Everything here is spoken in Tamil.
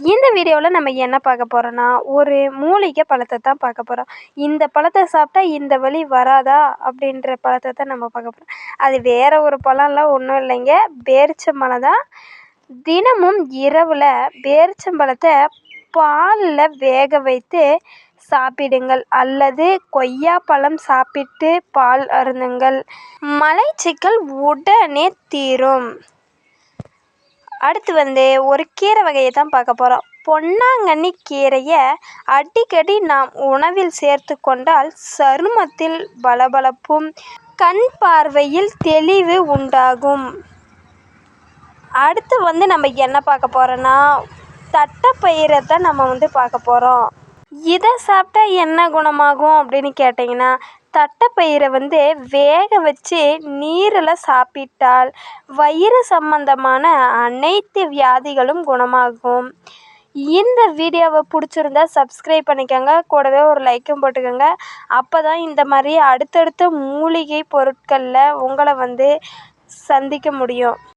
இந்த வீடியோவில் நம்ம என்ன பார்க்க போகிறோன்னா, ஒரு மூலிகை பழத்தை தான் பார்க்க போகிறோம். இந்த பழத்தை சாப்பிட்டா இந்த வலி வராதா அப்படின்ற பழத்தை தான் நம்ம பார்க்க போகிறோம். அது வேறு ஒரு பழம்லாம் ஒன்றும் இல்லைங்க, பேரிச்சம்பழம் தான். தினமும் இரவில் பேரிச்சம்பழத்தை பாலில் வேக வைத்து சாப்பிடுங்கள், அல்லது கொய்யாப்பழம் சாப்பிட்டு பால் அருந்துங்கள். மலச்சிக்கல் உடனே தீரும். அடுத்து ஒரு கீரை வகையை தான் பார்க்க போகிறோம். பொன்னாங்கண்ணி கீரையை அடிக்கடி நாம் உணவில் சேர்த்து கொண்டால் சருமத்தில் பளபளப்பும், கண் பார்வையில் தெளிவு உண்டாகும். அடுத்து நம்ம என்ன பார்க்க போகிறோன்னா, தட்டைப்பயிரை தான் நம்ம பார்க்க போகிறோம். இதை சாப்பிட்டா என்ன குணமாகும் அப்படின்னு கேட்டிங்கன்னா, தட்டைப்பயிரை வேக வச்சு நீரில் சாப்பிட்டால் வயிறு சம்பந்தமான அனைத்து வியாதிகளும் குணமாகும். இந்த வீடியோவை பிடிச்சிருந்தா சப்ஸ்கிரைப் பண்ணிக்கோங்க, கூடவே ஒரு லைக்கும் போட்டுக்கோங்க. அப்போ தான் இந்த மாதிரி அடுத்தடுத்த மூலிகை பொருட்களில் உங்களை சந்திக்க முடியும்.